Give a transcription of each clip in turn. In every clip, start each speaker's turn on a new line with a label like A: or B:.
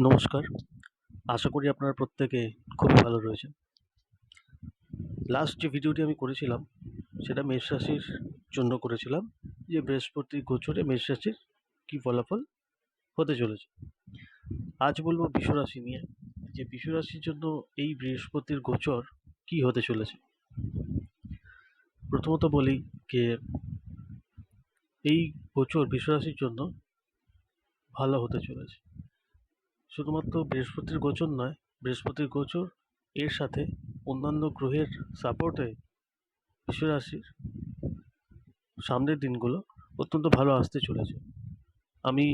A: নমস্কার। আশা করি আপনারা প্রত্যেকে খুবই ভালো রয়েছেন। লাস্ট যে ভিডিওটি আমি করেছিলাম সেটা মেষ রাশির জন্য করেছিলাম, যে বৃহস্পতির গোচরে মেষ রাশির কী ফলাফল হতে চলেছে। আজ বলব বৃষ রাশি নিয়ে, যে বৃষ রাশির জন্য এই বৃহস্পতির গোচর কী হতে চলেছে। প্রথমত বলি যে এই গোচর বৃষ রাশির জন্য ভালো হতে চলেছে। শুধুমাত্র বৃহস্পতির গোচর নয়, বৃহস্পতির গোচর এর সাথে অন্যান্য গ্রহের সাপোর্টে বৃষ রাশির সামনের দিনগুলো অত্যন্ত ভালো আসতে চলেছে। আমি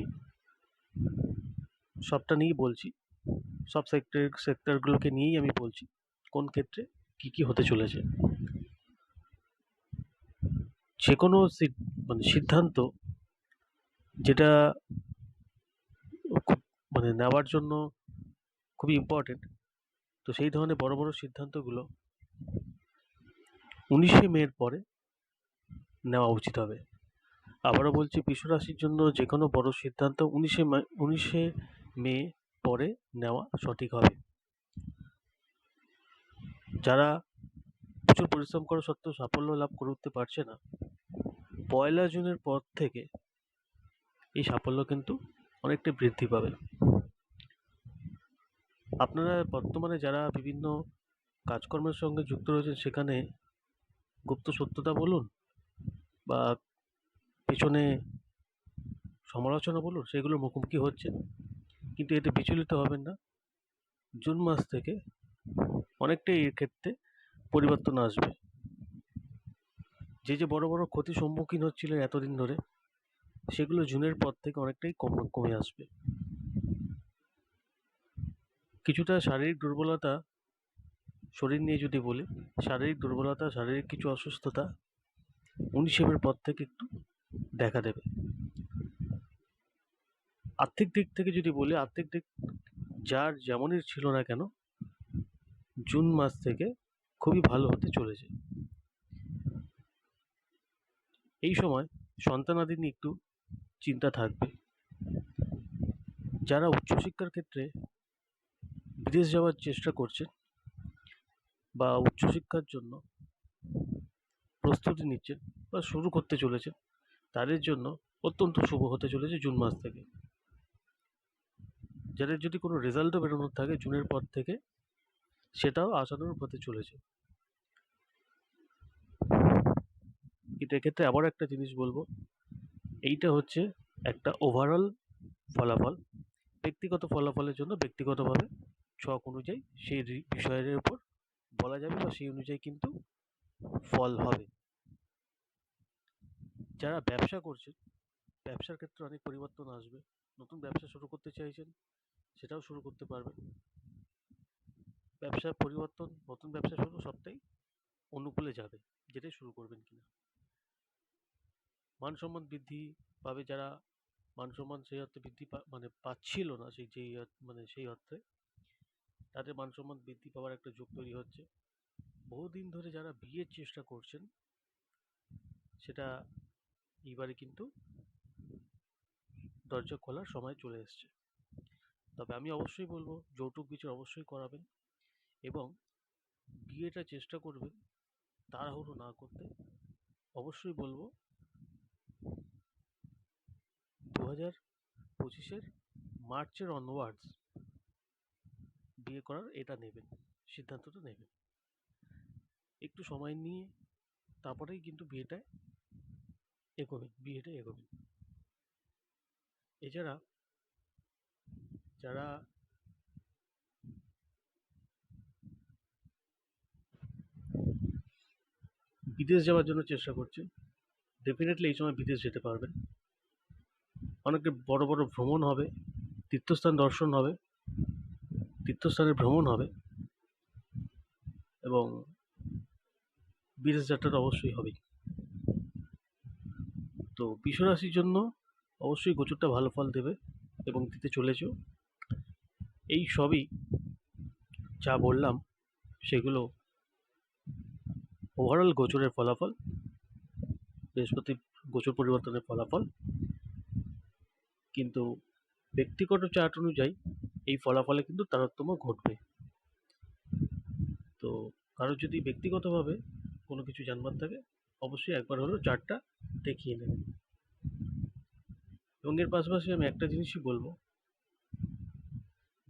A: সবটা নিয়েই বলছি, সব সেক্টরগুলোকে নিয়েই আমি বলছি কোন ক্ষেত্রে কী কী হতে চলেছে। যে কোনো সিদ্ধান্ত যেটা খুব নেওয়ার জন্য খুবই ইম্পর্টেন্ট, তো সেই ধরনের বড় বড় সিদ্ধান্তগুলো 19শে মের পরে নেওয়া উচিত হবে। আবারও বলছি, বৃষ রাশির জন্য যে কোনো বড় সিদ্ধান্ত 19শে মে পরে নেওয়া সঠিক হবে। যারা প্রচুর পরিশ্রম করা সত্ত্বেও সাফল্য লাভ করে উঠতে পারছে না, 1লা জুনের পর থেকে এই সাফল্য কিন্তু অনেকটাই বৃদ্ধি পাবে। আপনারা বর্তমানে যারা বিভিন্ন কাজকর্মের সঙ্গে যুক্ত রয়েছেন, সেখানে গুপ্ত সত্যতা বলুন বা পেছনে সমালোচনা বলুন, সেগুলোর মুখোমুখি হচ্ছেন, কিন্তু এতে বিচলিত হবেন না। জুন মাস থেকে অনেকটাই এর ক্ষেত্রে পরিবর্তন আসবে। যে বড় বড় ক্ষতির সম্মুখীন হচ্ছিলেন এতদিন ধরে, সেগুলো জুনের পর থেকে অনেকটাই কমে আসবে। কিছুটা শারীরিক দুর্বলতা, শরীর নিয়ে যদি বলি, শারীরিক দুর্বলতা, শারীরিক কিছু অসুস্থতা 19শে মের পর থেকে একটু দেখা দেবে। আর্থিক দিক থেকে যদি বলি, আর্থিক দিক যার যেমনই ছিল না কেন, জুন মাস থেকে খুবই ভালো হতে চলেছে। এই সময় সন্তানাদি নিয়ে একটু চিন্তা থাকবে। যারা উচ্চশিক্ষার ক্ষেত্রে বিদেশ যাওয়ার চেষ্টা করছেন বা উচ্চশিক্ষার জন্য প্রস্তুতি নিচ্ছেন বা শুরু করতে চলেছেন, তাদের জন্য অত্যন্ত শুভ হতে চলেছে জুন মাস থেকে। যাদের যদি কোনো রেজাল্টও বেরোনোর থাকে জুনের পর থেকে, সেটাও আশানুরূপ হতে চলেছে। কিন্তু এক্ষেত্রে আবার একটা জিনিস বলবো, এইটা হচ্ছে একটা ওভারঅল ফলাফল। ব্যক্তিগত ফলাফলের জন্য ব্যক্তিগতভাবে ছক অনুযায়ী সেই বিষয়ের উপর বলা যাবে বা সেই অনুযায়ী কিন্তু ফল হবে। যারা ব্যবসা করছেন, ব্যবসার ক্ষেত্রে অনেক পরিবর্তন আসবে। নতুন ব্যবসা শুরু করতে চাইছেন, সেটাও শুরু করতে পারবেন। ব্যবসার পরিবর্তন, নতুন ব্যবসা শুরু সবটাই অনুকূলে যাবে, যেটাই শুরু করবেন কিনা। মান সম্মান বৃদ্ধি পাবে। যারা মান সম্মান সেই অর্থে বৃদ্ধি পাচ্ছিল না, সেই অর্থে তাদের মান সম্মান বৃদ্ধি পাওয়ার একটা যোগ তৈরি হচ্ছে। বহুদিন ধরে যারা বিয়ের চেষ্টা করছেন, সেটা এইবারে কিন্তু দরজা খোলার সময় চলে এসছে। তবে আমি অবশ্যই বলবো, যৌতুক বিচার অবশ্যই করাবেন এবং বিয়েটা চেষ্টা করবেন তাড়াহুড়ো না করতে। অবশ্যই বলবো 2025-এর মার্চের অনওয়ার্ডস বিয়ে করার সিদ্ধান্তটা নেবেন। একটু সময় নিয়ে তারপরেই কিন্তু বিয়েটা এগোবেন। এছাড়া যারা বিদেশ যাওয়ার জন্য চেষ্টা করছেন, ডেফিনেটলি এই সময় বিদেশ যেতে পারবেন। অনেকে বড় বড় ভ্রমণ হবে, তীর্থস্থান দর্শন হবে, তীর্থস্থানের ভ্রমণ হবে এবং বিদেশ যাত্রাটা অবশ্যই হবেই। তো বৃষ রাশির জন্য অবশ্যই গোচরটা ভালো ফল দেবে এবং দিতে চলেছেও। এই সবই যা বললাম, সেগুলো ওভারঅল গোচরের ফলাফল, বৃহস্পতি গোচর পরিবর্তনের ফলাফল। কিন্তু ব্যক্তিগত চার্ট অনুযায়ী এই ফলাফলে কিন্তু তারতম্য ঘটবে। তো কারোর যদি ব্যক্তিগতভাবে কোনো কিছু জানবার থাকে অবশ্যই একবার হলেও চার্টটা দেখিয়ে নেবেন। এবং এর পাশাপাশি আমি একটা জিনিসই বলবো,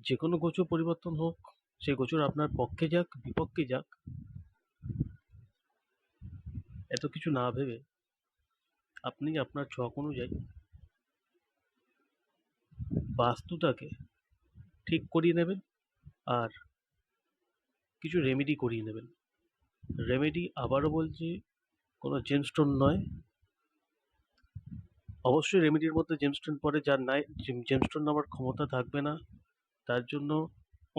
A: যে কোনো গোচর পরিবর্তন হোক, সে গোচর আপনার পক্ষে যাক বিপক্ষে যাক, এত কিছু না ভেবে আপনি আপনার ছক অনুযায়ী বাস্তুটাকে ঠিক করিয়ে নেবেন আর কিছু রেমেডি করিয়ে নেবেন। রেমেডি আবারও বলছি, কোনো জেমস্টোন নয়। অবশ্যই রেমেডির মধ্যে জেমস্টোন পড়ে, যার নাই জেমস্টোন নেওয়ার ক্ষমতা থাকবে না, তার জন্য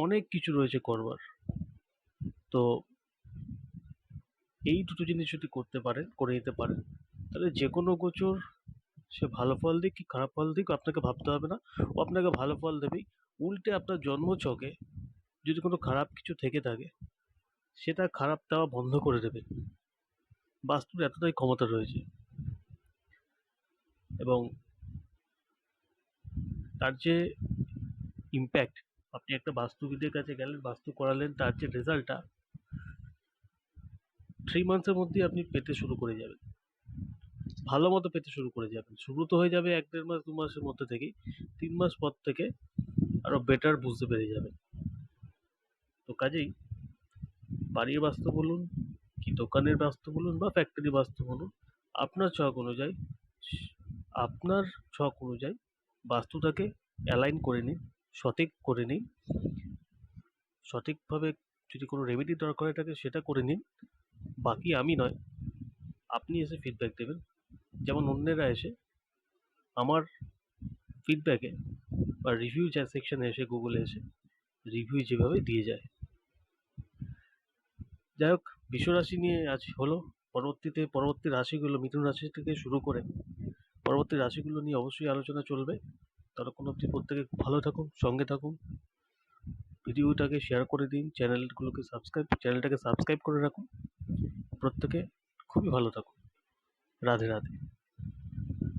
A: অনেক কিছু রয়েছে করবার। তো এই দুটো জিনিস যদি করে নিতে পারেন, তাহলে যে কোনো গোচর সে ভালো ফল দিক কি খারাপ ফল দিক আপনাকে ভাবতে হবে না, ও আপনাকে ভালো ফল দেবেই। উল্টে আপনার জন্মছকে যদি কোনো খারাপ কিছু থেকে থাকে সেটা খারাপ দেওয়া বন্ধ করে দেবে। বাস্তুর এতটাই ক্ষমতা রয়েছে এবং তার যে ইম্প্যাক্ট, আপনি একটা বাস্তুবিদের কাছে গেলেন, বাস্তু করালেন, তার যে রেজাল্টটা 3 মান্থসের মধ্যেই আপনি পেতে শুরু করে যাবেন, ভালো মতো পেতে শুরু করে যাবেন। শুরু তো হয়ে যাবে 1-1.5 মাস 2 মাসের মধ্যে থেকেই, 3 মাস পর থেকে আরো বেটার বুঝতে পেরে যাবেন। তো কাজেই বাড়ির বাস্তু বলুন কি দোকানের বাস্তু বলুন বা ফ্যাক্টরি বাস্তু বলুন, আপনার ছক অনুযায়ী আপনার ছক অনুযায়ী বাস্তুটাকে অ্যালাইন করে নিন, সঠিক করে নিন। সঠিকভাবে যদি কোনো রেমেডি দরকার হয়ে থাকে সেটা করে নিন। বাকি আমি নয়, আপনি এসে ফিডব্যাক দেবেন, যেমন অন্যেরা এসে আমার ফিডব্যাকে বা রিভিউ সেকশনে এসে গুগলে এসে রিভিউ যেভাবে দিয়ে যায়। যাই হোক, বিশ্বরাশি নিয়ে আজ হলো। পরবর্তী রাশিগুলো মিথুন রাশি থেকে শুরু করে পরবর্তী রাশিগুলো নিয়ে অবশ্যই আলোচনা চলবে। ততক্ষণ অবধি প্রত্যেকে খুব ভালো থাকুন, সঙ্গে থাকুন, ভিডিওটাকে শেয়ার করে দিন, চ্যানেলটাকে সাবস্ক্রাইব করে রাখুন। প্রত্যেকে খুবই ভালো থাকুন। রাধে রাধে।